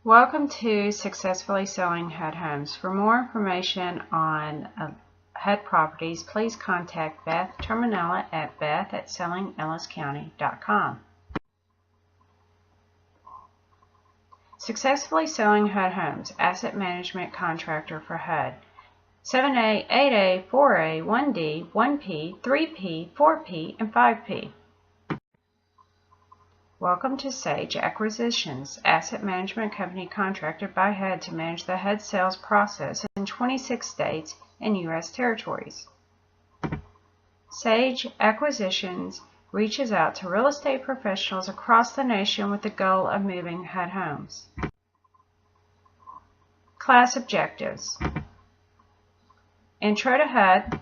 Welcome to Successfully Selling HUD Homes. For more information on HUD properties, please contact Beth Terminella at beth@sellingelliscounty.com. Successfully Selling HUD Homes, asset management contractor for HUD. 7A, 8A, 4A, 1D, 1P, 3P, 4P, and 5P. Welcome to Sage Acquisitions, asset management company contracted by HUD to manage the HUD sales process in 26 states and U.S. territories. Sage Acquisitions reaches out to real estate professionals across the nation with the goal of moving HUD homes. Class objectives: Intro to HUD,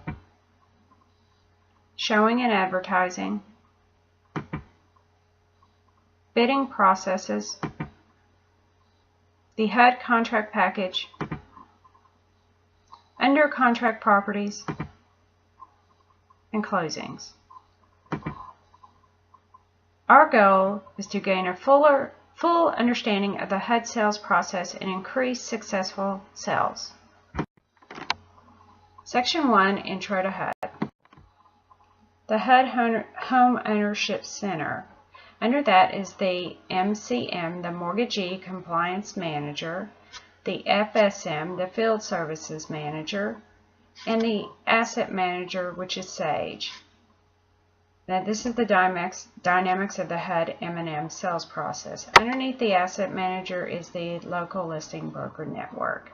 Showing and Advertising, Bidding processes, the HUD contract package, under contract properties, and closings. Our goal is to gain a full understanding of the HUD sales process and increase successful sales. Section 1, Intro to HUD. The HUD Home Ownership Center. Under that is the MCM, the Mortgagee Compliance Manager, the FSM, the Field Services Manager, and the Asset Manager, which is Sage. Now this is the dynamics of the HUD M&M sales process. Underneath the Asset Manager is the Local Listing Broker Network.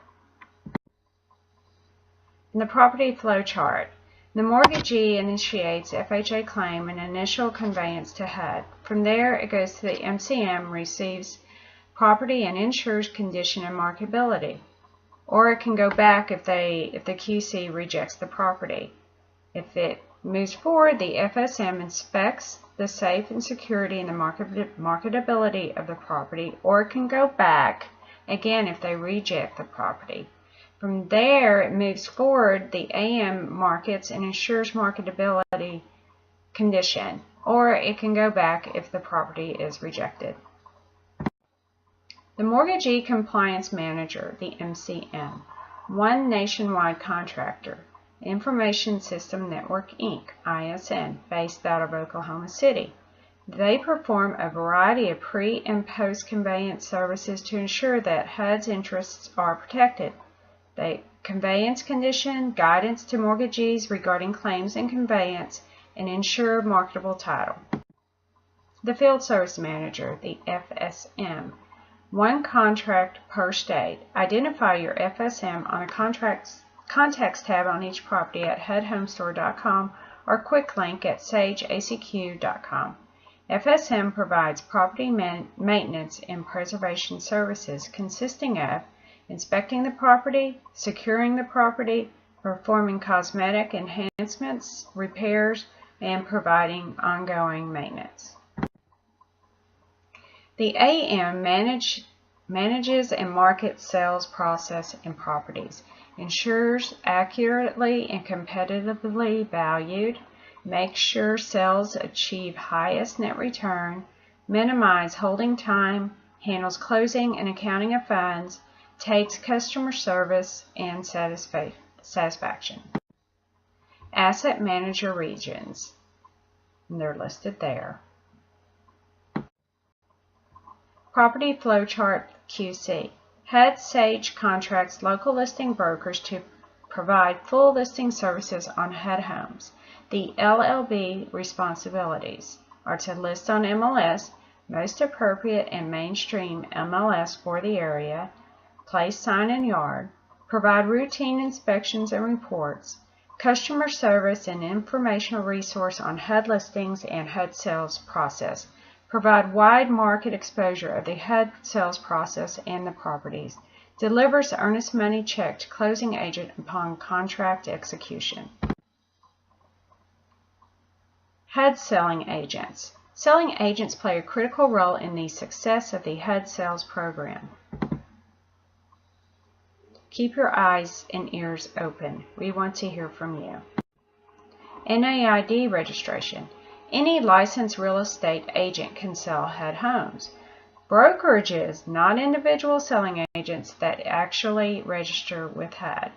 In the Property Flow Chart, the mortgagee initiates FHA claim and initial conveyance to HUD. From there, it goes to the MCM, receives property and insures condition and marketability. Or it can go back if the QC rejects the property. If it moves forward, the FSM inspects the safe and security and the marketability of the property, or it can go back again if they reject the property. From there, it moves forward, the AM markets and ensures marketability condition, or it can go back if the property is rejected. The Mortgagee Compliance Manager, the MCM, one nationwide contractor, Information System Network Inc., ISN, based out of Oklahoma City. They perform a variety of pre- and post-conveyance services to ensure that HUD's interests are protected. The conveyance condition, guidance to mortgagees regarding claims and conveyance, and ensure marketable title. The Field Service Manager, the FSM, one contract per state. Identify your FSM on a contacts tab on each property at HUDHomestore.com or quick link at sageacq.com. FSM provides property maintenance and preservation services consisting of inspecting the property, securing the property, performing cosmetic enhancements, repairs, and providing ongoing maintenance. The AM manages and markets sales process and properties, ensures accurately and competitively valued, makes sure sales achieve highest net return, minimize holding time, handles closing and accounting of funds, takes customer service and satisfaction. Asset Manager Regions, and they're listed there. Property Flow Chart QC. HUD Sage contracts local listing brokers to provide full listing services on HUD homes. The LLB responsibilities are to list on MLS, most appropriate and mainstream MLS for the area, place sign in yard, provide routine inspections and reports, customer service and informational resource on HUD listings and HUD sales process, provide wide market exposure of the HUD sales process and the properties, delivers earnest money check to closing agent upon contract execution. HUD selling agents. Selling agents play a critical role in the success of the HUD sales program. Keep your eyes and ears open. We want to hear from you. NAID registration. Any licensed real estate agent can sell HUD homes. Brokerages, not individual selling agents, that actually register with HUD.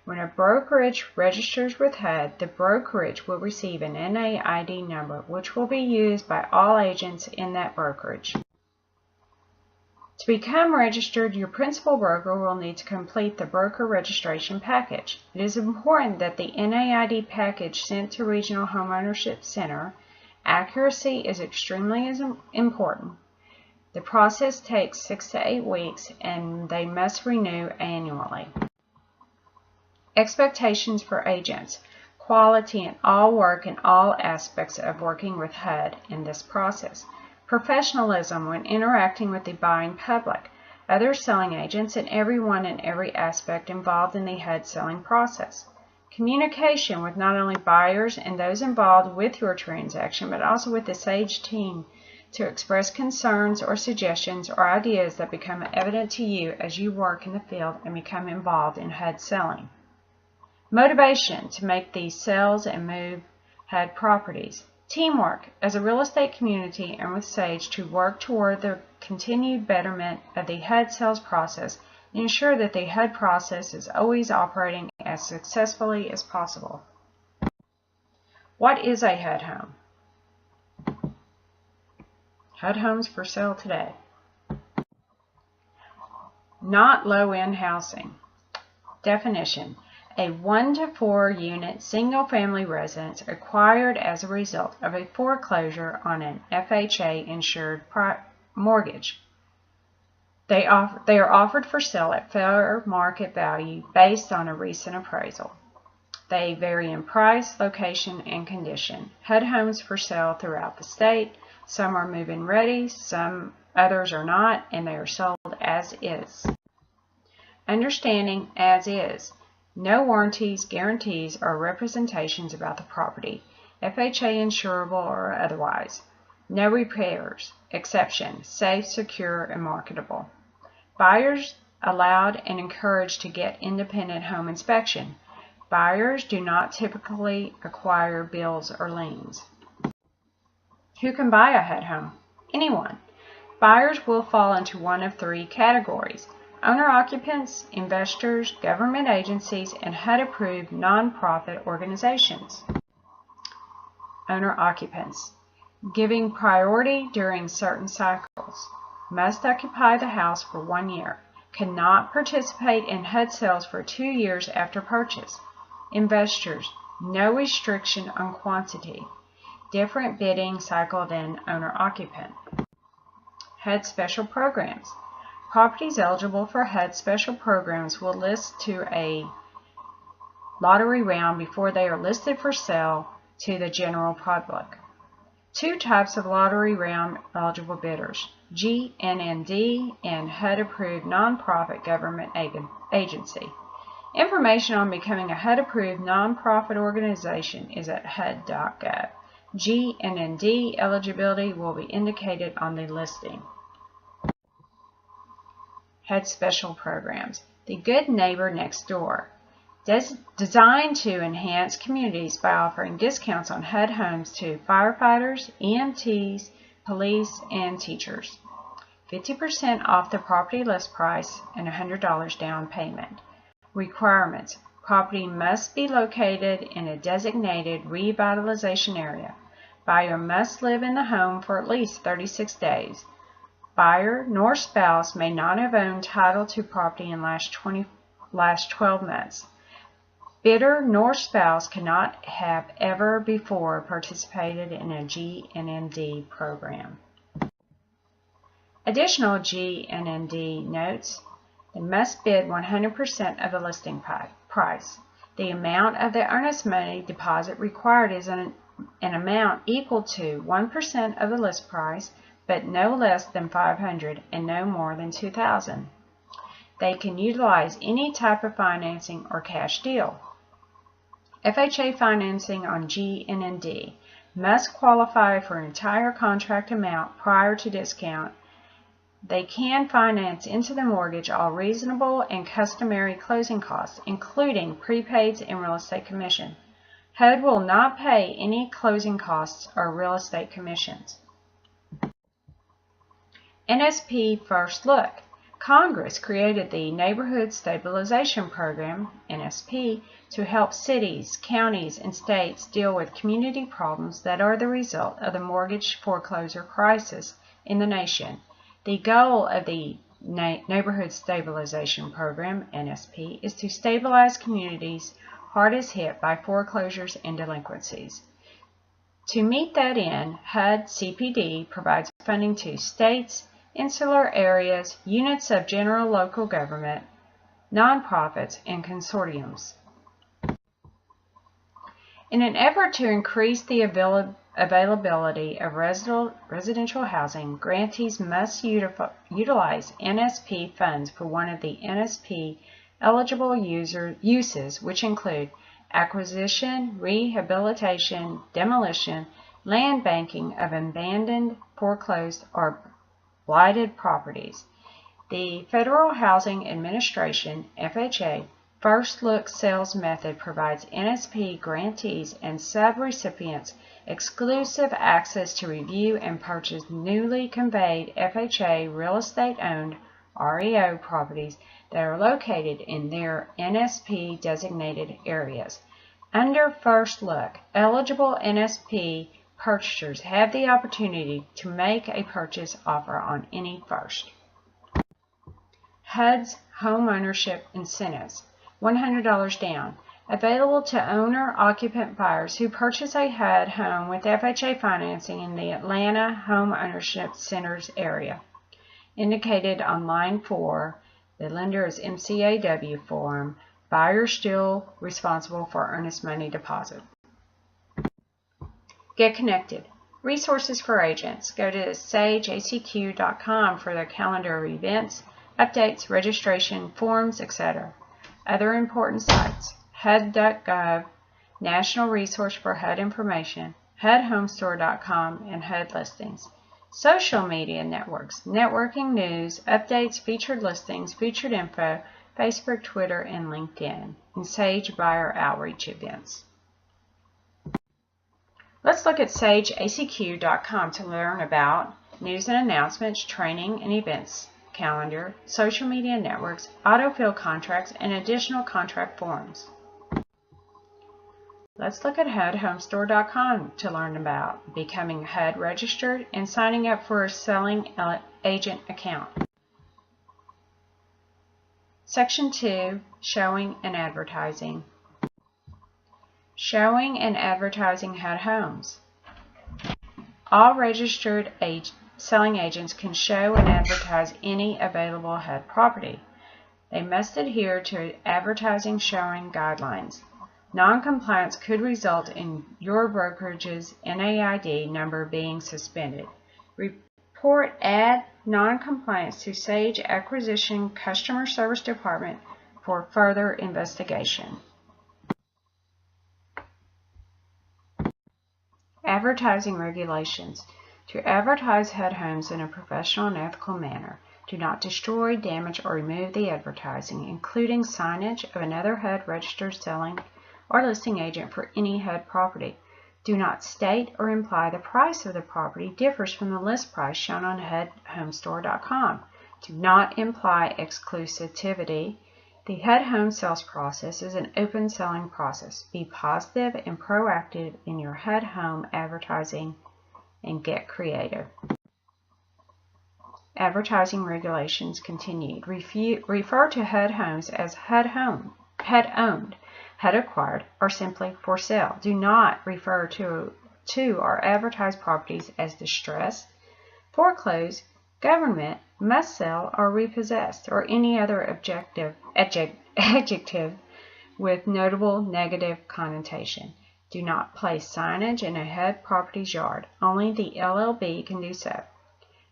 When a brokerage registers with HUD, the brokerage will receive an NAID number, which will be used by all agents in that brokerage. To become registered, your principal broker will need to complete the broker registration package. It is important that the NAID package sent to Regional Homeownership Center. Accuracy is extremely important. The process takes 6 to 8 weeks, and they must renew annually. Expectations for agents. Quality in all work and all aspects of working with HUD in this process. Professionalism when interacting with the buying public, other selling agents, and everyone in every aspect involved in the HUD selling process. Communication with not only buyers and those involved with your transaction, but also with the Sage team to express concerns or suggestions or ideas that become evident to you as you work in the field and become involved in HUD selling. Motivation to make these sales and move HUD properties. Teamwork as a real estate community and with Sage to work toward the continued betterment of the HUD sales process and ensure that the HUD process is always operating as successfully as possible. What is a HUD home? HUD homes for sale today. Not low-end housing. Definition. A 1 to 4 unit single-family residence acquired as a result of a foreclosure on an FHA-insured mortgage. They are offered for sale at fair market value based on a recent appraisal. They vary in price, location, and condition. HUD homes for sale throughout the state. Some are move-in ready, others are not, and they are sold as is. Understanding as is. No warranties, guarantees, or representations about the property, FHA insurable or otherwise. No repairs. Exception. Safe, secure, and marketable. Buyers allowed and encouraged to get independent home inspection. Buyers do not typically acquire bills or liens. Who can buy a HUD home? Anyone. Buyers will fall into one of 3 categories: owner-occupants, investors, government agencies, and HUD-approved nonprofit organizations. Owner-occupants. Giving priority during certain cycles. Must occupy the house for 1 year. Cannot participate in HUD sales for 2 years after purchase. Investors. No restriction on quantity. Different bidding cycle than owner-occupant. HUD special programs. Properties eligible for HUD special programs will list to a lottery round before they are listed for sale to the general public. 2 types of lottery round eligible bidders: GNND and HUD-approved nonprofit government agency. Information on becoming a HUD-approved nonprofit organization is at HUD.gov. GNND eligibility will be indicated on the listing. HUD special programs. The Good Neighbor Next Door. Designed to enhance communities by offering discounts on HUD homes to firefighters, EMTs, police, and teachers. 50% off the property list price and $100 down payment. Requirements. Property must be located in a designated revitalization area. Buyer must live in the home for at least 36 days. Buyer nor spouse may not have owned title to property in last 12 months. Bidder nor spouse cannot have ever before participated in a GNND program. Additional GNND notes: they must bid 100% of the listing price. The amount of the earnest money deposit required is an amount equal to 1% of the list price, but no less than $500 and no more than $2,000. They can utilize any type of financing or cash deal. FHA financing on GNND must qualify for an entire contract amount prior to discount. They can finance into the mortgage all reasonable and customary closing costs, including prepaids and real estate commission. HUD will not pay any closing costs or real estate commissions. NSP First Look. Congress created the Neighborhood Stabilization Program, NSP, to help cities, counties, and states deal with community problems that are the result of the mortgage foreclosure crisis in the nation. The goal of the Neighborhood Stabilization Program, NSP, is to stabilize communities hardest hit by foreclosures and delinquencies. To meet that end, HUD CPD provides funding to states, insular areas, units of general local government, nonprofits, and consortiums. In an effort to increase the availability of residential housing, grantees must utilize NSP funds for one of the NSP eligible uses, which include acquisition, rehabilitation, demolition, land banking of abandoned, foreclosed, or blighted properties. The Federal Housing Administration, FHA, First Look sales method provides NSP grantees and subrecipients exclusive access to review and purchase newly conveyed FHA real estate owned REO properties that are located in their NSP designated areas. Under First Look, eligible NSP purchasers have the opportunity to make a purchase offer on any first. HUD's Home Ownership Incentives, $100 down, available to owner-occupant buyers who purchase a HUD home with FHA financing in the Atlanta Home Ownership Centers area. Indicated on line 4, the lender is MCAW form, buyer still responsible for earnest money deposit. Get connected. Resources for agents. Go to sageacq.com for their calendar of events, updates, registration, forms, etc. Other important sites: HUD.gov, National Resource for HUD Information, HUDHomestore.com, and HUD Listings. Social media networks, networking news, updates, featured listings, featured info, Facebook, Twitter, and LinkedIn, and Sage buyer outreach events. Let's look at sageacq.com to learn about news and announcements, training and events, calendar, social media networks, autofill contracts, and additional contract forms. Let's look at HUDHomestore.com to learn about becoming HUD registered and signing up for a selling agent account. Section 2, Showing and Advertising. Showing and advertising HUD homes. All registered selling agents can show and advertise any available HUD property. They must adhere to advertising showing guidelines. Non-compliance could result in your brokerage's NAID number being suspended. Report ad non-compliance to Sage Acquisition Customer Service Department for further investigation. Advertising regulations. To advertise HUD homes in a professional and ethical manner, do not destroy, damage, or remove the advertising, including signage of another HUD registered selling or listing agent for any HUD property. Do not state or imply the price of the property differs from the list price shown on HUDHomestore.com. Do not imply exclusivity. The HUD home sales process is an open selling process. Be positive and proactive in your HUD home advertising and get creative. Advertising regulations continued. Refer to HUD homes as HUD owned, HUD acquired, or simply for sale. Do not refer to or advertise properties as distressed, foreclosed, government, must sell, or repossessed, or any other adjective with notable negative connotation. Do not place signage in a HUD property's yard. Only the LLB can do so.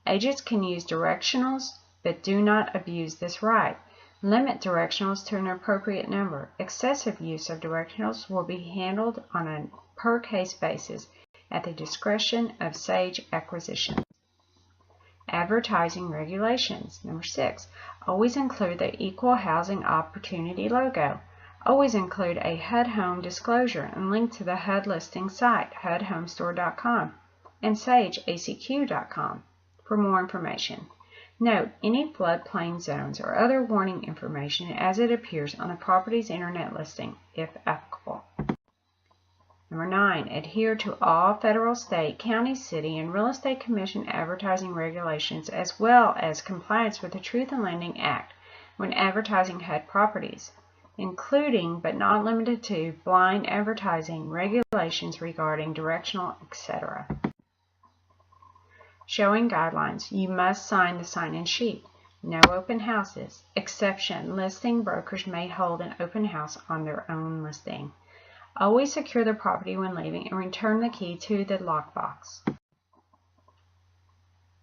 Agents can use directionals, but do not abuse this right. Limit directionals to an appropriate number. Excessive use of directionals will be handled on a per-case basis at the discretion of Sage Acquisition. Advertising regulations. Number 6. Always include the Equal Housing Opportunity logo. Always include a HUD home disclosure and link to the HUD listing site, HUDHomestore.com, and SageACQ.com for more information. Note any floodplain zones or other warning information as it appears on the property's internet listing, if applicable. Number 9. Adhere to all federal, state, county, city, and real estate commission advertising regulations as well as compliance with the Truth in Lending Act when advertising HUD properties, including but not limited to blind advertising, regulations regarding directional, etc. Showing guidelines. You must sign the sign-in sheet. No open houses. Exception. Listing brokers may hold an open house on their own listing. Always secure the property when leaving and return the key to the lockbox.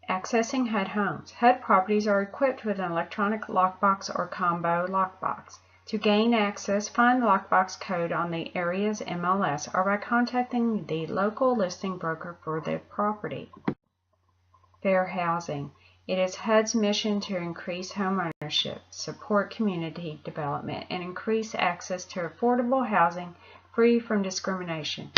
Accessing HUD homes. HUD properties are equipped with an electronic lockbox or combo lockbox. To gain access, find the lockbox code on the area's MLS or by contacting the local listing broker for the property. Fair housing. It is HUD's mission to increase home ownership, support community development, and increase access to affordable housing free from discrimination.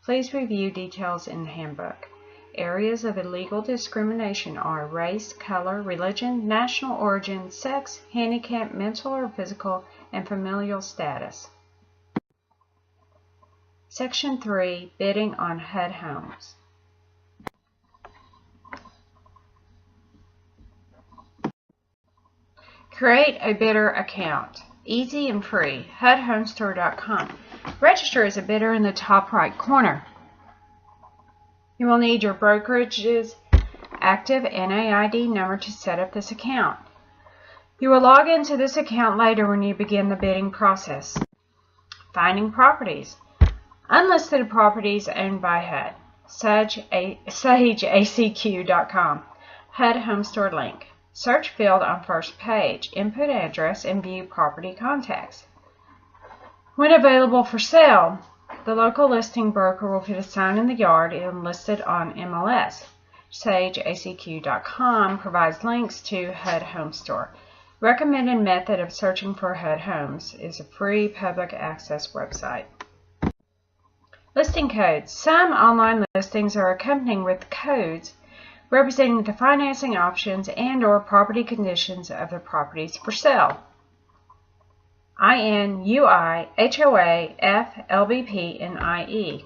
Please review details in the handbook. Areas of illegal discrimination are race, color, religion, national origin, sex, handicap, mental or physical, and familial status. Section 3. Bidding on HUD homes. Create a bidder account. Easy and free. HUDHomestore.com. Register as a bidder in the top right corner. You will need your brokerage's active NAID number to set up this account. You will log into this account later when you begin the bidding process. Finding properties. Unlisted properties owned by HUD. SageACQ.com. HUD Home Store link. Search field on first page. Input address and view property contacts. When available for sale, the local listing broker will put a sign in the yard and list it on MLS. SageACQ.com provides links to HUD Home Store. Recommended method of searching for HUD homes is a free public access website. Listing codes. Some online listings are accompanied with codes representing the financing options and/or property conditions of the properties for sale. IN, UI, HOA, F, LBP, and IE.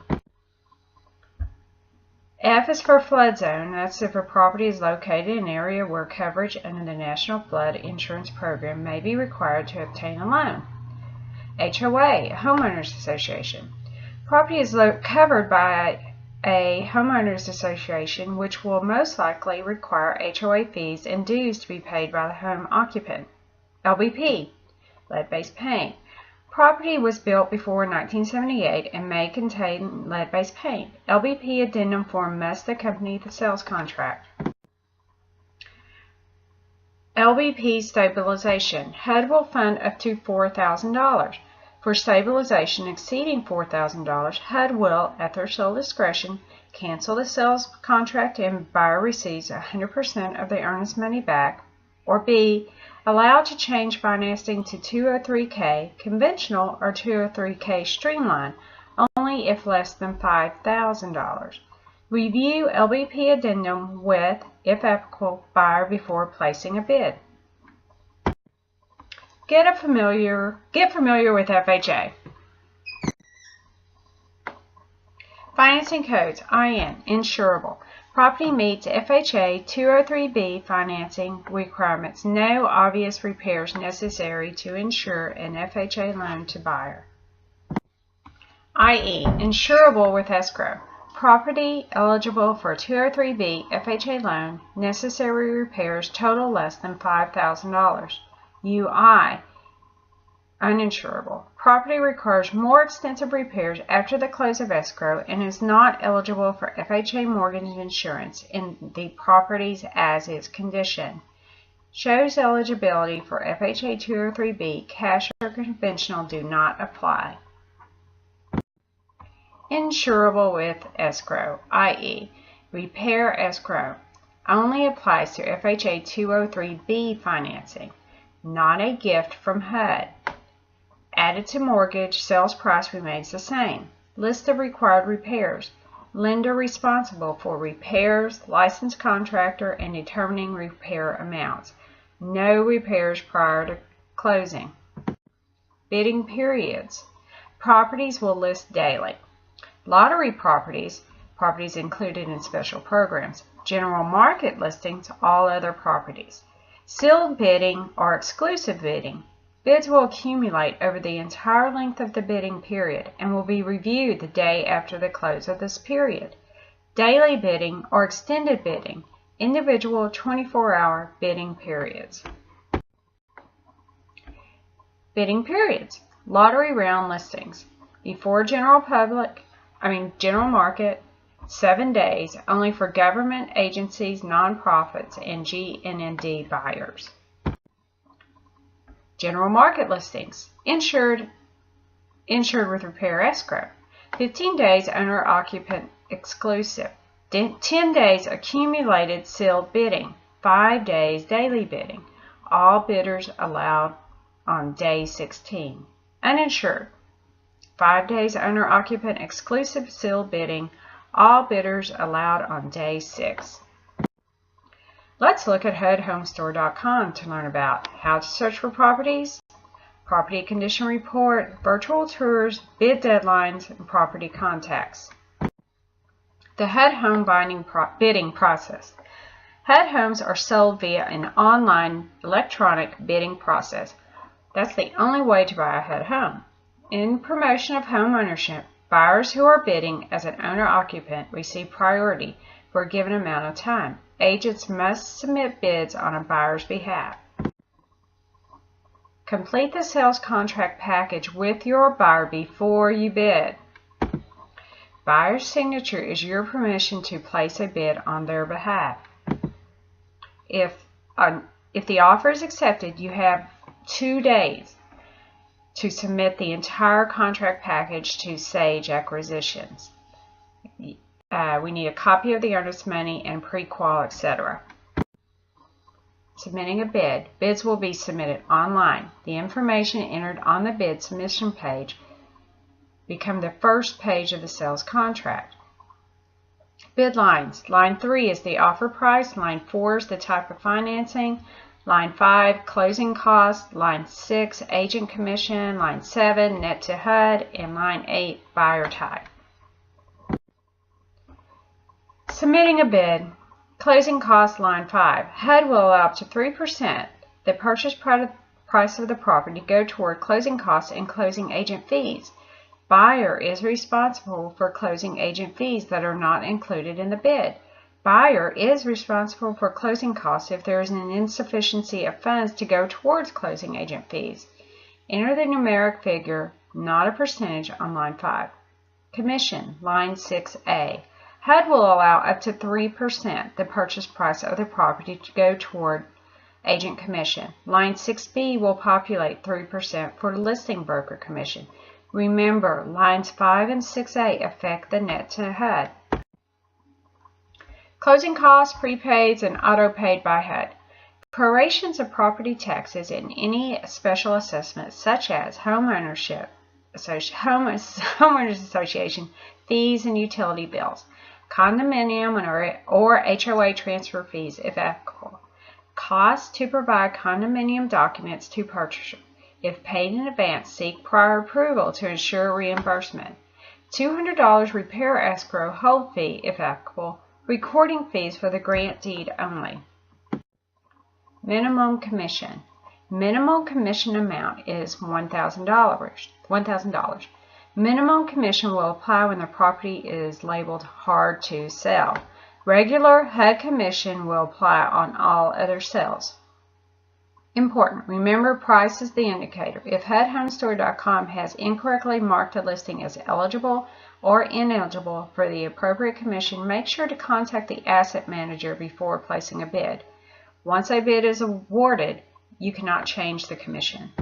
F is for flood zone. That's if a property is located in an area where coverage under the National Flood Insurance Program may be required to obtain a loan. HOA, Homeowners Association. Property is covered by a homeowners association which will most likely require HOA fees and dues to be paid by the home occupant. LBP, lead-based paint. Property was built before 1978 and may contain lead-based paint. LBP addendum form must accompany the sales contract. LBP stabilization. HUD will fund up to $4,000. For stabilization exceeding $4,000, HUD will, at their sole discretion, cancel the sales contract and buyer receives 100% of the earnest money back, or B, allowed to change financing to 203K conventional or 203K streamline, only if less than $5,000. Review LBP addendum with, if applicable, buyer before placing a bid. Get familiar with FHA. Financing codes. IN, insurable. Property meets FHA 203B financing requirements. No obvious repairs necessary to insure an FHA loan to buyer. IE, insurable with escrow. Property eligible for a 203B FHA loan. Necessary repairs total less than $5,000. UI, uninsurable. Property requires more extensive repairs after the close of escrow and is not eligible for FHA mortgage insurance in the property's as-is condition. Shows eligibility for FHA 203B, cash or conventional do not apply. Insurable with escrow, i.e., repair escrow, only applies to FHA 203B financing, not a gift from HUD. Added to mortgage, sales price remains the same. List of required repairs. Lender responsible for repairs, licensed contractor, and determining repair amounts. No repairs prior to closing. Bidding periods. Properties will list daily. Lottery properties, properties included in special programs. General market listings, all other properties. Sealed bidding or exclusive bidding. Bids will accumulate over the entire length of the bidding period and will be reviewed the day after the close of this period. Daily bidding or extended bidding, individual 24-hour bidding periods. Bidding periods. Lottery round listings. Before general market, 7 days, only for government agencies, nonprofits, and GNND buyers. General market listings. Insured with repair escrow. 15 days owner-occupant exclusive. 10 days accumulated sealed bidding. 5 days daily bidding. All bidders allowed on day 16. Uninsured. 5 days owner-occupant exclusive sealed bidding. All bidders allowed on day 6. Let's look at HUDhomestore.com to learn about how to search for properties, property condition report, virtual tours, bid deadlines, and property contacts. The HUD home bidding process. HUD homes are sold via an online electronic bidding process. That's the only way to buy a HUD home. In promotion of home ownership, buyers who are bidding as an owner-occupant receive priority for a given amount of time. Agents must submit bids on a buyer's behalf. Complete the sales contract package with your buyer before you bid. Buyer's signature is your permission to place a bid on their behalf. If the offer is accepted, you have 2 days to submit the entire contract package to Sage Acquisitions. We need a copy of the earnest money and pre-qual, etc. Submitting a bid. Bids will be submitted online. The information entered on the bid submission page become the first page of the sales contract. Bid lines. Line 3 is the offer price. Line 4 is the type of financing. Line 5, closing costs. Line 6, agent commission. Line 7, net to HUD. And line 8, buyer type. Submitting a bid. Closing costs, line 5. HUD will allow up to 3% the purchase price of the property to go toward closing costs and closing agent fees. Buyer is responsible for closing agent fees that are not included in the bid. Buyer is responsible for closing costs if there is an insufficiency of funds to go towards closing agent fees. Enter the numeric figure, not a percentage, on line 5. Commission, line 6A. HUD will allow up to 3% the purchase price of the property to go toward agent commission. Line 6B will populate 3% for listing broker commission. Remember, lines 5 and 6A affect the net to HUD. Closing costs, prepaids, and auto-paid by HUD. Prorations of property taxes and any special assessments such as homeowners association fees and utility bills. Condominium or HOA transfer fees if applicable. Costs to provide condominium documents to purchaser. If paid in advance, seek prior approval to ensure reimbursement. $200 repair escrow hold fee if applicable. Recording fees for the grant deed only. Minimum commission. Minimum commission amount is $1,000. Minimum commission will apply when the property is labeled hard to sell. Regular HUD commission will apply on all other sales. Important. Remember, price is the indicator. If HUDhomestore.com has incorrectly marked a listing as eligible or ineligible for the appropriate commission, make sure to contact the asset manager before placing a bid. Once a bid is awarded, you cannot change the commission.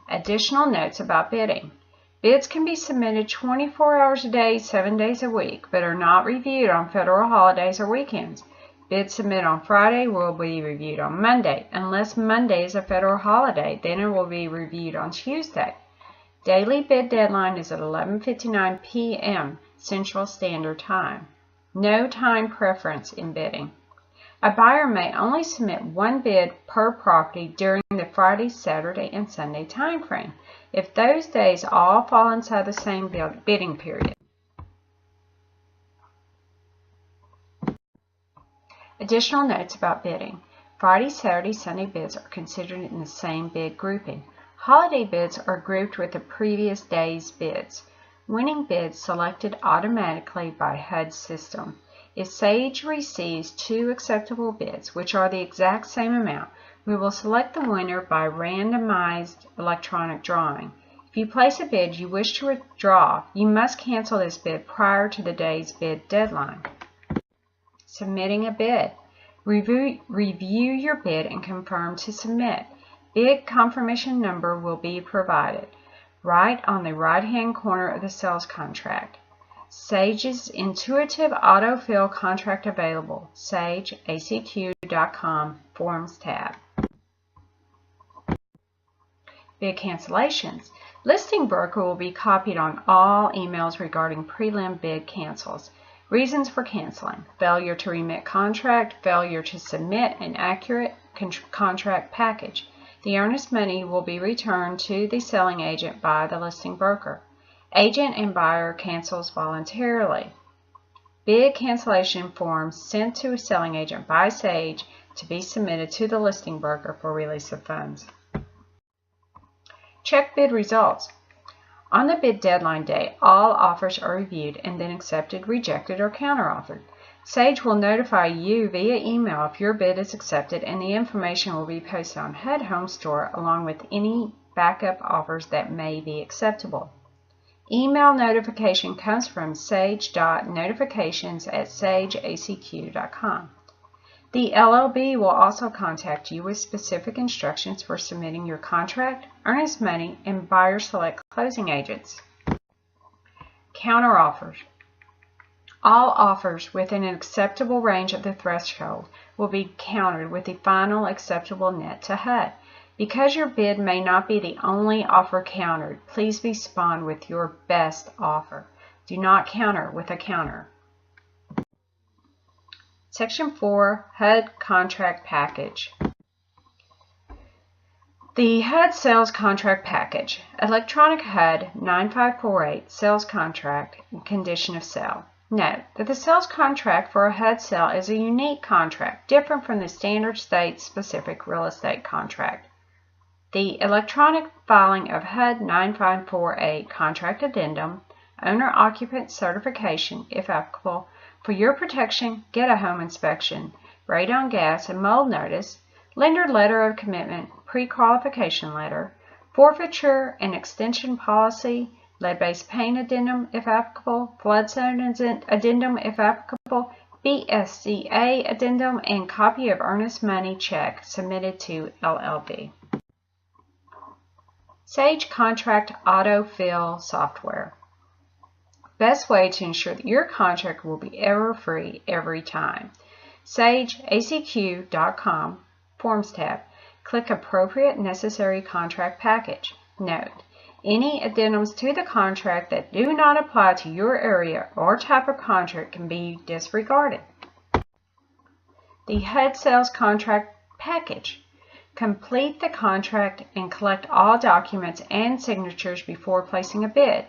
Additional notes about bidding. Bids can be submitted 24 hours a day, 7 days a week, but are not reviewed on federal holidays or weekends. Bids submitted on Friday will be reviewed on Monday. Unless Monday is a federal holiday, then it will be reviewed on Tuesday. Daily bid deadline is at 11:59 p.m. Central Standard Time. No time preference in bidding. A buyer may only submit one bid per property during the Friday, Saturday, and Sunday time frame, if those days all fall inside the same bidding period. Additional notes about bidding. Friday, Saturday, Sunday bids are considered in the same bid grouping. Holiday bids are grouped with the previous day's bids. Winning bids selected automatically by HUD system. If Sage receives two acceptable bids, which are the exact same amount, we will select the winner by randomized electronic drawing. If you place a bid you wish to withdraw, you must cancel this bid prior to the day's bid deadline. Submitting a bid. Review your bid and confirm to submit. Bid confirmation number will be provided right on the right-hand corner of the sales contract. Sage's intuitive autofill contract available. SageACQ.com Forms tab. Bid cancellations. Listing broker will be copied on all emails regarding prelim bid cancels. Reasons for canceling: failure to remit contract, failure to submit an accurate contract package. The earnest money will be returned to the selling agent by the listing broker. Agent and buyer cancels voluntarily. Bid cancellation forms sent to a selling agent by Sage to be submitted to the listing broker for release of funds. Check bid results. On the bid deadline day, all offers are reviewed and then accepted, rejected, or counteroffered. Sage will notify you via email if your bid is accepted, and the information will be posted on HUD Home Store along with any backup offers that may be acceptable. Email notification comes from sage.notifications@sageacq.com. The LLB will also contact you with specific instructions for submitting your contract, earnest money, and buyer select closing agents. Counteroffers. All offers within an acceptable range of the threshold will be countered with the final acceptable net to HUD. Because your bid may not be the only offer countered, please respond with your best offer. Do not counter with a counter. Section 4, HUD Contract Package. The HUD Sales Contract Package. Electronic HUD 9548 Sales Contract and Condition of Sale. Note that the sales contract for a HUD sale is a unique contract, different from the standard state-specific real estate contract. The electronic filing of HUD 9548 Contract Addendum, Owner-Occupant Certification, if applicable, for your protection, get a home inspection, radon gas and mold notice, lender letter of commitment, pre-qualification letter, forfeiture and extension policy, lead-based paint addendum if applicable, flood zone addendum if applicable, BSCA addendum, and copy of earnest money check submitted to LLB. Sage Contract Autofill Software. Best way to ensure that your contract will be error-free every time. SageACQ.com Forms tab. Click Appropriate Necessary Contract Package. Note: any addendums to the contract that do not apply to your area or type of contract can be disregarded. The HUD Sales Contract Package. Complete the contract and collect all documents and signatures before placing a bid.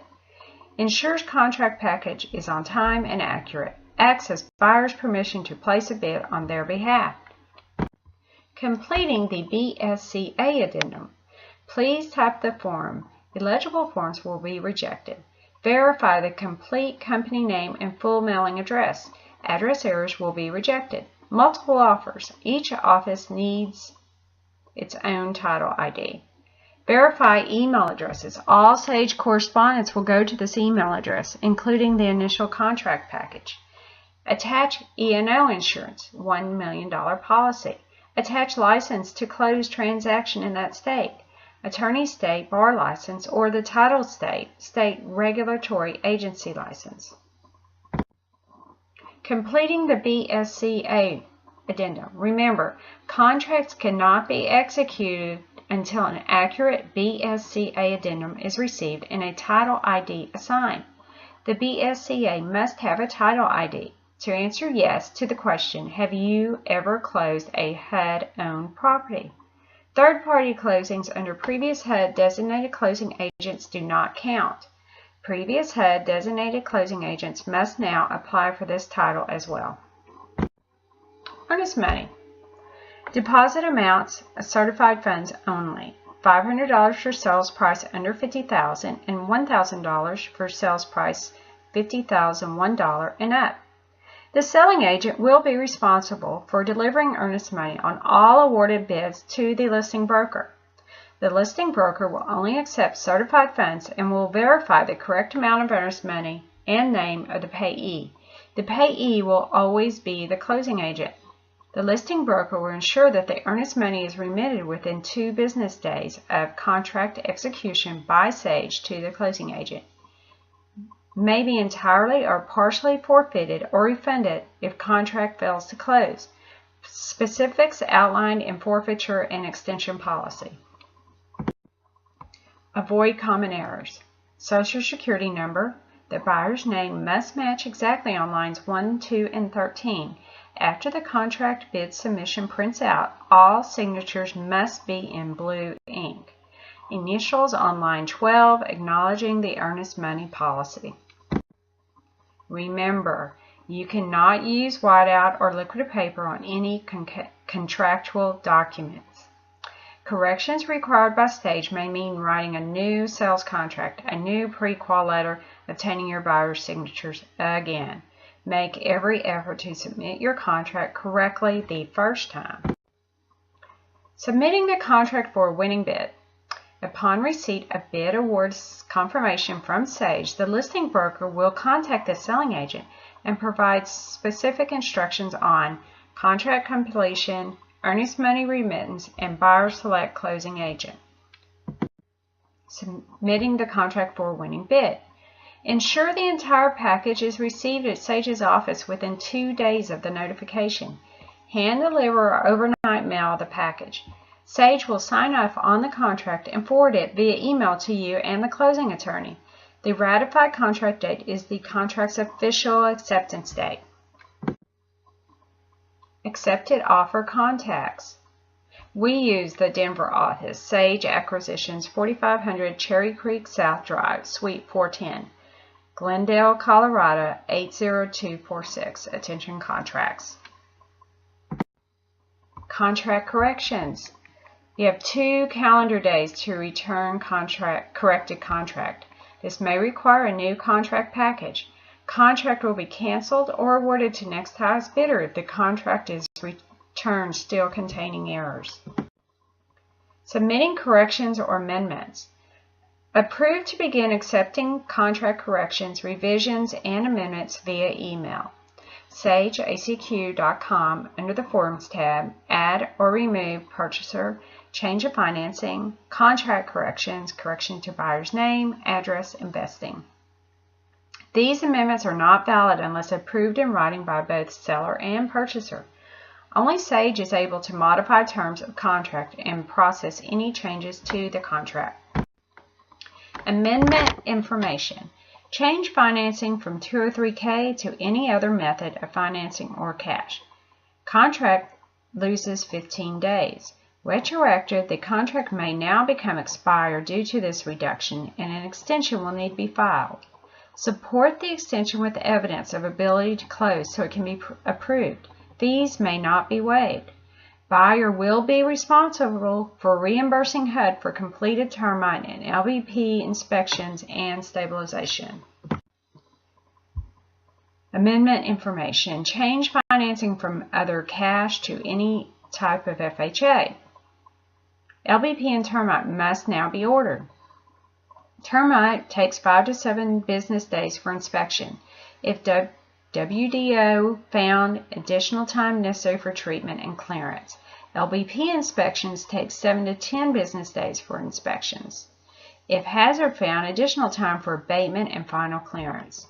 Ensures contract package is on time and accurate. Acts as buyer's permission to place a bid on their behalf. Completing the BSCA addendum. Please type the form. Illegible forms will be rejected. Verify the complete company name and full mailing address. Address errors will be rejected. Multiple offers. Each office needs its own title ID. Verify email addresses. All Sage correspondence will go to this email address, including the initial contract package. Attach E&O insurance, $1 million policy. Attach license to close transaction in that state. Attorney state bar license or the title state regulatory agency license. Completing the BSCA addendum. Remember, contracts cannot be executed until an accurate BSCA addendum is received and a title ID assigned. The BSCA must have a title ID. To answer yes to the question, have you ever closed a HUD-owned property? Third-party closings under previous HUD designated closing agents do not count. Previous HUD designated closing agents must now apply for this title as well. Earnest money. Deposit amounts, certified funds only. $500 for sales price under $50,000 and $1,000 for sales price $50,001 and up. The selling agent will be responsible for delivering earnest money on all awarded bids to the listing broker. The listing broker will only accept certified funds and will verify the correct amount of earnest money and name of the payee. The payee will always be the closing agent. The listing broker will ensure that the earnest money is remitted within 2 business days of contract execution by Sage to the closing agent. May be entirely or partially forfeited or refunded if contract fails to close. Specifics outlined in forfeiture and extension policy. Avoid common errors. Social Security number. The buyer's name must match exactly on lines 1, 2, and 13. After the contract bid submission prints out, all signatures must be in blue ink. Initials on line 12 acknowledging the earnest money policy. Remember, you cannot use whiteout or liquid paper on any contractual documents. Corrections required by Sage may mean writing a new sales contract, a new pre-qual letter, obtaining your buyer's signatures again. Make every effort to submit your contract correctly the first time. Submitting the contract for a winning bid. Upon receipt of bid awards confirmation from Sage, the listing broker will contact the selling agent and provide specific instructions on contract completion, earnest money remittance, and buyer select closing agent. Submitting the contract for a winning bid. Ensure the entire package is received at Sage's office within 2 days of the notification. Hand deliver or overnight mail the package. Sage will sign off on the contract and forward it via email to you and the closing attorney. The ratified contract date is the contract's official acceptance date. Accepted offer contacts. We use the Denver office, Sage Acquisitions, 4500 Cherry Creek South Drive, Suite 410, Glendale, Colorado, 80246. Attention contracts. Contract corrections. You have 2 calendar days to return corrected contract. This may require a new contract package. Contract will be canceled or awarded to next highest bidder if the contract is returned still containing errors. Submitting corrections or amendments. Approved to begin accepting contract corrections, revisions, and amendments via email. SageACQ.com under the Forms tab, add or remove purchaser, change of financing, contract corrections, correction to buyer's name, address, and vesting. These amendments are not valid unless approved in writing by both seller and purchaser. Only Sage is able to modify terms of contract and process any changes to the contract. Amendment information. Change financing from 203K to any other method of financing or cash. Contract loses 15 days. Retroactive, the contract may now become expired due to this reduction, and an extension will need to be filed. Support the extension with evidence of ability to close so it can be approved. Fees may not be waived. Buyer will be responsible for reimbursing HUD for completed termite and LVP inspections and stabilization. Amendment information. Change financing from other cash to any type of FHA. LVP and termite must now be ordered. Termite takes 5 to 7 business days for inspection. If WDO found, additional time necessary for treatment and clearance. LVP inspections take 7 to 10 business days for inspections. If hazard found, additional time for abatement and final clearance.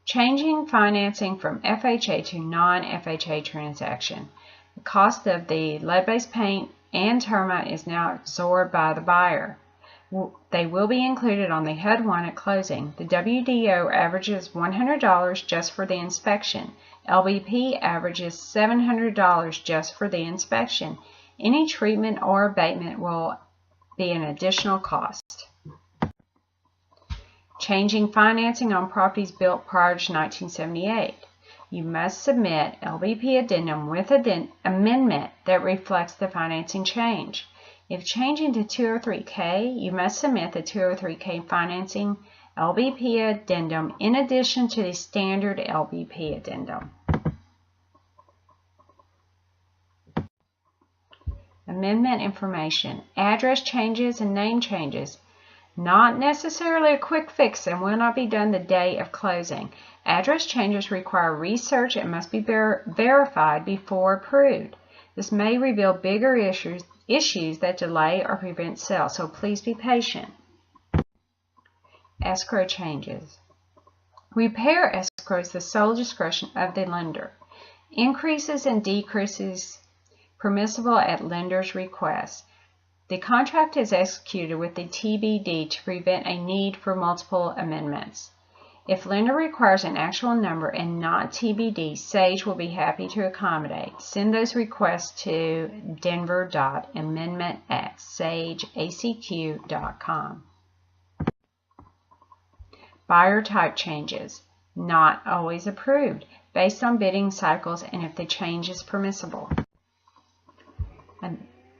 Changing financing from FHA to non-FHA transaction. The cost of the lead-based paint and termite is now absorbed by the buyer. They will be included on the HUD 1 at closing. The WDO averages $100 just for the inspection. LBP averages $700 just for the inspection. Any treatment or abatement will be an additional cost. Changing financing on properties built prior to 1978. You must submit LBP addendum with amendment that reflects the financing change. If changing to 203K, you must submit the 203K financing LBP addendum in addition to the standard LBP addendum. Amendment information. Address changes and name changes. Not necessarily a quick fix and will not be done the day of closing. Address changes require research and must be verified before approved. This may reveal bigger issues that delay or prevent sale, so please be patient. Escrow changes. Repair escrow is the sole discretion of the lender. Increases and decreases permissible at lender's request. The contract is executed with the TBD to prevent a need for multiple amendments. If lender requires an actual number and not TBD, Sage will be happy to accommodate. Send those requests to denver.amendment@sageacq.com. Buyer type changes. Not always approved, based on bidding cycles and if the change is permissible.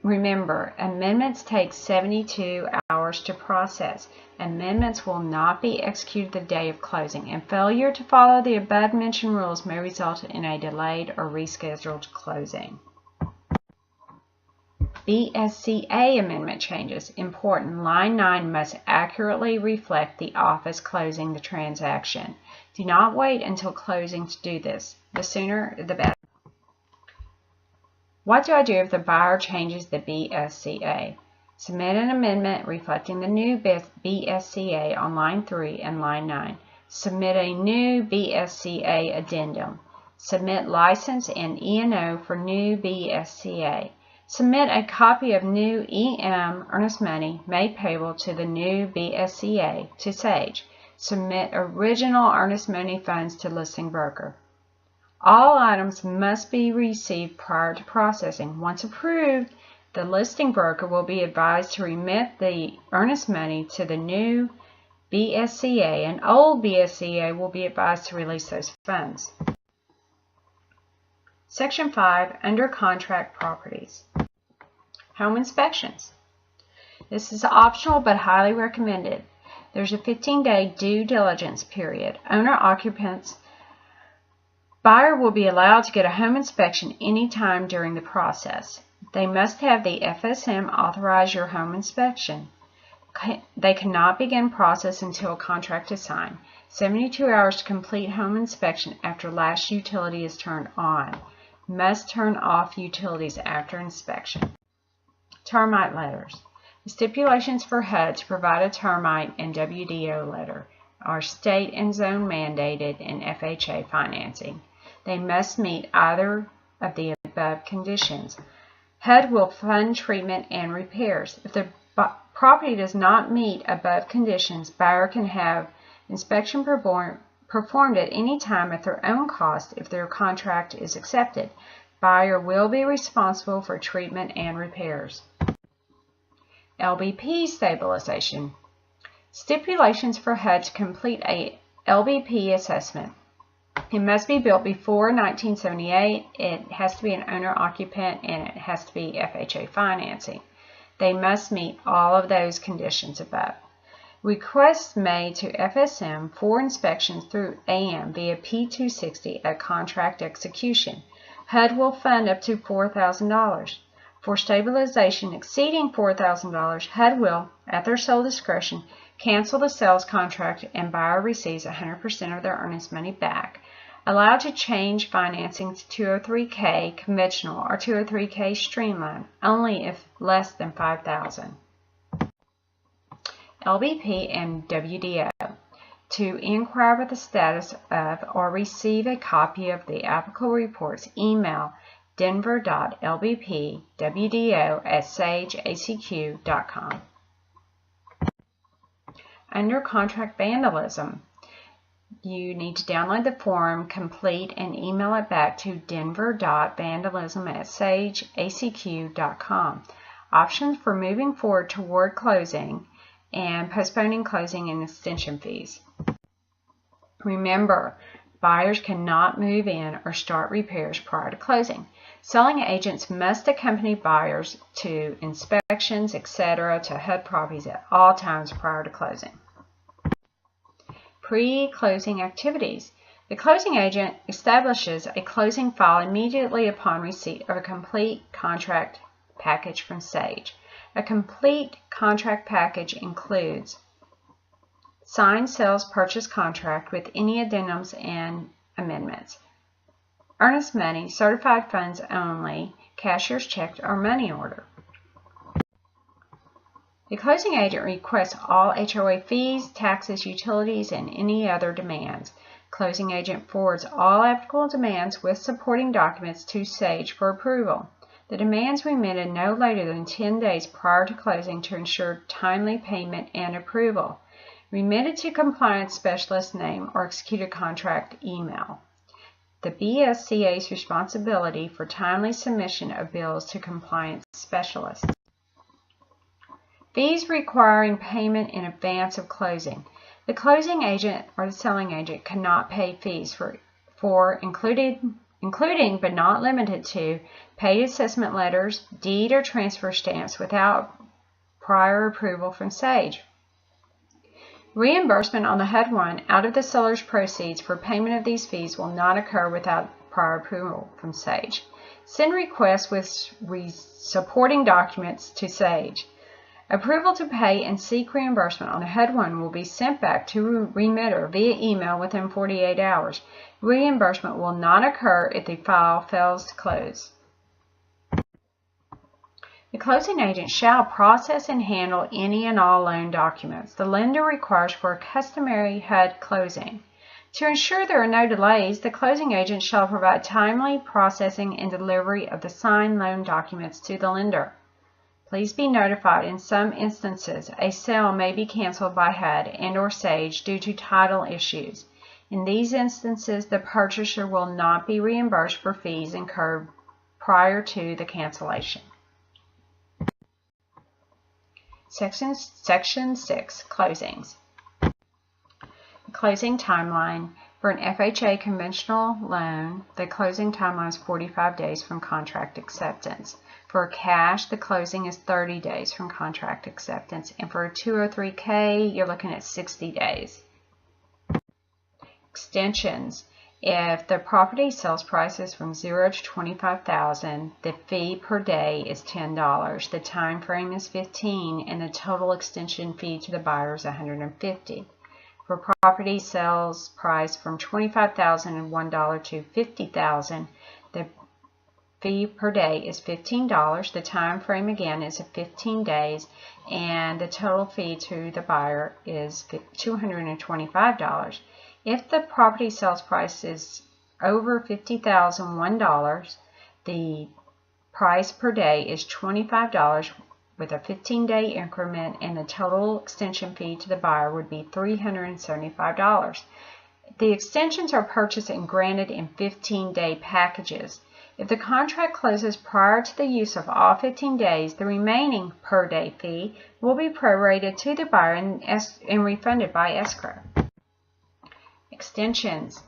Remember, amendments take 72 hours to process. Amendments will not be executed the day of closing, and failure to follow the above-mentioned rules may result in a delayed or rescheduled closing. BSCA amendment changes. Important. Line 9 must accurately reflect the office closing the transaction. Do not wait until closing to do this. The sooner, the better. What do I do if the buyer changes the BSCA? Submit an amendment reflecting the new BSCA on line 3 and line 9. Submit a new BSCA addendum. Submit license and E&O for new BSCA. Submit a copy of new EM earnest money made payable to the new BSCA to Sage. Submit original earnest money funds to listing broker. All items must be received prior to processing. Once approved, the listing broker will be advised to remit the earnest money to the new BSCA, and old BSCA will be advised to release those funds. Section 5, Under Contract Properties. Home inspections. This is optional but highly recommended. There's a 15-day due diligence period. Owner-occupants buyer will be allowed to get a home inspection anytime during the process. They must have the FSM authorize your home inspection. They cannot begin process until a contract is signed. 72 hours to complete home inspection after last utility is turned on. Must turn off utilities after inspection. Termite letters. The stipulations for HUD to provide a termite and WDO letter are state and zone mandated in FHA financing. They must meet either of the above conditions. HUD will fund treatment and repairs. If the property does not meet above conditions, buyer can have inspection performed at any time at their own cost if their contract is accepted. Buyer will be responsible for treatment and repairs. LBP stabilization. Stipulations for HUD to complete a LBP assessment. It must be built before 1978. It has to be an owner-occupant, and it has to be FHA financing. They must meet all of those conditions above. Requests made to FSM for inspections through AM via P260 at contract execution. HUD will fund up to $4,000. For stabilization exceeding $4,000, HUD will, at their sole discretion, cancel the sales contract and buyer receives 100% of their earnest money back. Allowed to change financing to 203K conventional or 203K streamline only if less than $5,000. LBP and WDO. To inquire about the status of or receive a copy of the applicable reports, email denver.lbpwdo@sageacq.com. Under contract vandalism, you need to download the form, complete, and email it back to denver.vandalism@sageacq.com. Options for moving forward toward closing and postponing closing and extension fees. Remember, buyers cannot move in or start repairs prior to closing. Selling agents must accompany buyers to inspections, etc., to HUD properties at all times prior to closing. Pre-closing activities. The closing agent establishes a closing file immediately upon receipt of a complete contract package from Sage. A complete contract package includes signed sales purchase contract with any addendums and amendments, earnest money, certified funds only, cashier's check, or money order. The closing agent requests all HOA fees, taxes, utilities, and any other demands. Closing agent forwards all applicable demands with supporting documents to Sage for approval. The demands remitted no later than 10 days prior to closing to ensure timely payment and approval. Remitted to compliance specialist name or executed contract email. The BSCA's responsibility for timely submission of bills to compliance specialists. Fees requiring payment in advance of closing. The closing agent or the selling agent cannot pay fees for including but not limited to paid assessment letters, deed or transfer stamps without prior approval from Sage. Reimbursement on the HUD-1 out of the seller's proceeds for payment of these fees will not occur without prior approval from Sage. Send requests with supporting documents to Sage. Approval to pay and seek reimbursement on the HUD-1 will be sent back to remitter via email within 48 hours. Reimbursement will not occur if the file fails to close. The closing agent shall process and handle any and all loan documents the lender requires for a customary HUD closing. To ensure there are no delays, the closing agent shall provide timely processing and delivery of the signed loan documents to the lender. Please be notified in some instances a sale may be canceled by HUD and/or Sage due to title issues. In these instances, the purchaser will not be reimbursed for fees incurred prior to the cancellation. Section 6, Closings. The closing timeline. For an FHA conventional loan, the closing timeline is 45 days from contract acceptance. For cash, the closing is 30 days from contract acceptance. And for a 203K, you're looking at 60 days. Extensions. If the property sales price is from $0 to $25,000, the fee per day is $10. The time frame is 15, and the total extension fee to the buyer is $150. For property sales price from $25,001 to $50,000, the fee per day is $15. The time frame again is 15 days, and the total fee to the buyer is $225. If the property sales price is over $50,001, the price per day is $25 with a 15-day increment, and the total extension fee to the buyer would be $375. The extensions are purchased and granted in 15-day packages. If the contract closes prior to the use of all 15 days, the remaining per-day fee will be prorated to the buyer and refunded by escrow. Extensions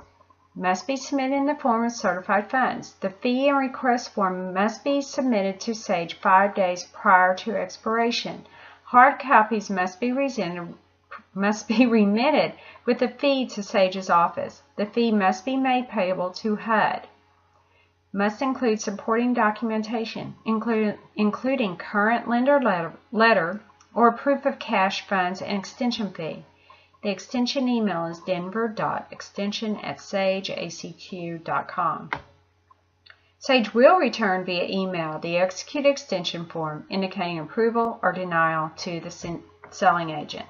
must be submitted in the form of certified funds. The fee and request form must be submitted to Sage 5 days prior to expiration. Hard copies must be remitted with the fee to Sage's office. The fee must be made payable to HUD. Must include supporting documentation, including current lender letter or proof of cash funds and extension fee. The extension email is denver.extension@sageacq.com. Sage will return via email the executed extension form indicating approval or denial to the selling agent.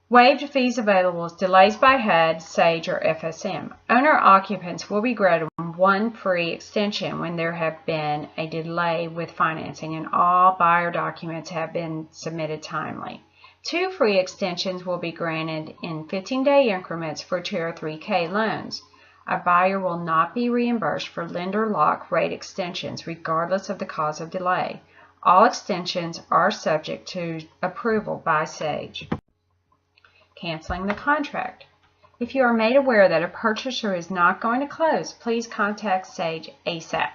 Waived fees available as delays by HUD, Sage, or FSM. Owner-occupants will be granted one free extension when there have been a delay with financing and all buyer documents have been submitted timely. 2 free extensions will be granted in 15-day increments for 2 or 3K loans. A buyer will not be reimbursed for lender lock rate extensions regardless of the cause of delay. All extensions are subject to approval by Sage. Canceling the contract. If you are made aware that a purchaser is not going to close, please contact Sage ASAP.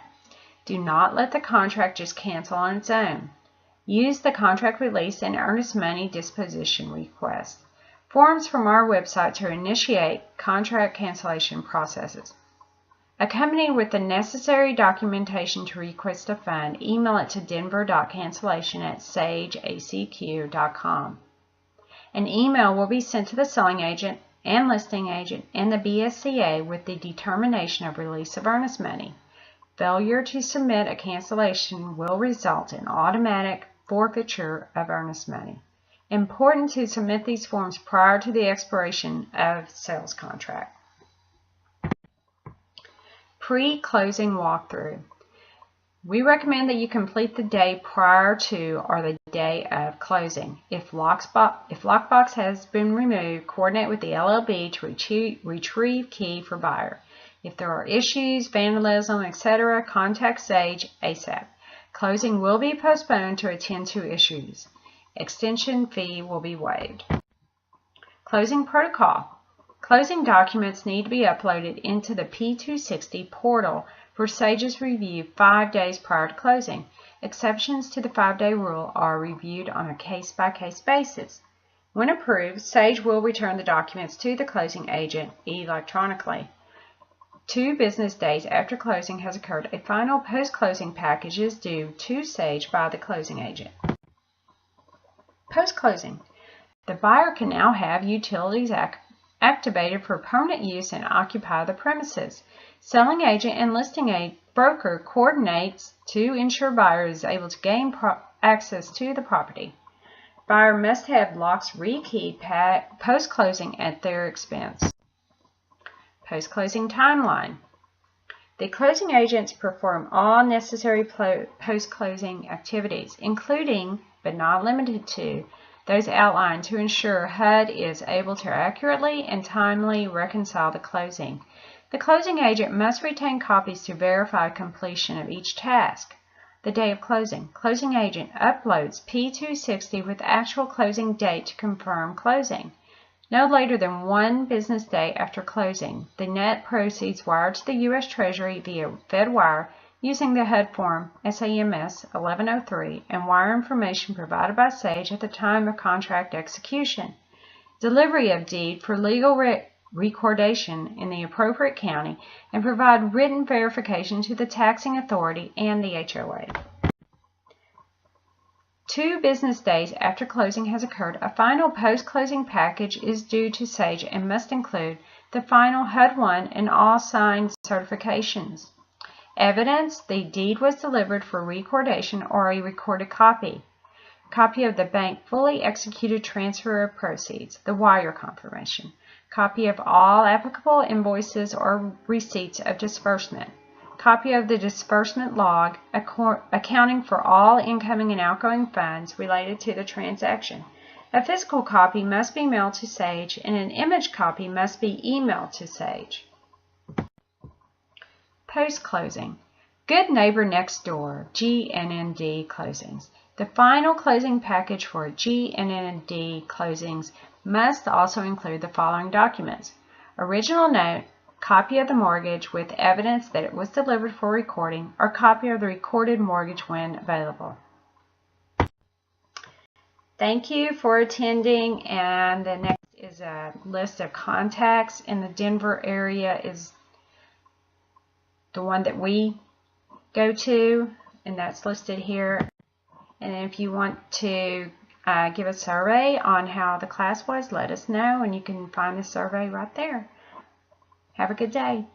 Do not let the contract just cancel on its own. Use the contract release and earnest money disposition request forms from our website to initiate contract cancellation processes. Accompanied with the necessary documentation to request a fund, email it to denver.cancellation@sageacq.com. An email will be sent to the selling agent and listing agent and the BSCA with the determination of release of earnest money. Failure to submit a cancellation will result in automatic forfeiture of earnest money. Important to submit these forms prior to the expiration of sales contract. Pre-closing walkthrough. We recommend that you complete the day prior to or the day of closing. If lockbox has been removed, coordinate with the LLB to retrieve key for buyer. If there are issues, vandalism, etc., contact Sage ASAP. Closing will be postponed to attend to issues. Extension fee will be waived. Closing protocol. Closing documents need to be uploaded into the P260 portal for Sage's review 5 days prior to closing. Exceptions to the 5-day rule are reviewed on a case-by-case basis. When approved, Sage will return the documents to the closing agent electronically. 2 business days after closing has occurred, a final post-closing package is due to Sage by the closing agent. Post-closing. The buyer can now have utilities activated for permanent use and occupy the premises. Selling agent and listing broker coordinates to ensure buyer is able to gain access to the property. Buyer must have locks rekeyed post-closing at their expense. Post-closing timeline. The closing agents perform all necessary post-closing activities, including, but not limited to, those outlined to ensure HUD is able to accurately and timely reconcile the closing. The closing agent must retain copies to verify completion of each task. The day of closing. Closing agent uploads P260 with actual closing date to confirm closing. No later than 1 business day after closing, the net proceeds wired to the U.S. Treasury via FedWire using the HUD form SAMS 1103 and wire information provided by Sage at the time of contract execution. Delivery of deed for legal recordation in the appropriate county and provide written verification to the taxing authority and the HOA. 2 business days after closing has occurred, a final post-closing package is due to Sage and must include the final HUD-1 and all signed certifications. Evidence the deed was delivered for recordation or a recorded copy. Copy of the bank fully executed transfer of proceeds, the wire confirmation. Copy of all applicable invoices or receipts of disbursement. Copy of the disbursement log accounting for all incoming and outgoing funds related to the transaction. A physical copy must be mailed to Sage and an image copy must be emailed to Sage. Post-closing. Good Neighbor Next Door, GNND closings. The final closing package for GNND closings must also include the following documents. Original note, copy of the mortgage with evidence that it was delivered for recording, or copy of the recorded mortgage when available. Thank you for attending, and the next is a list of contacts in the Denver area is the one that we go to, and that's listed here. And if you want to give a survey on how the class was, let us know, and you can find the survey right there. Have a good day.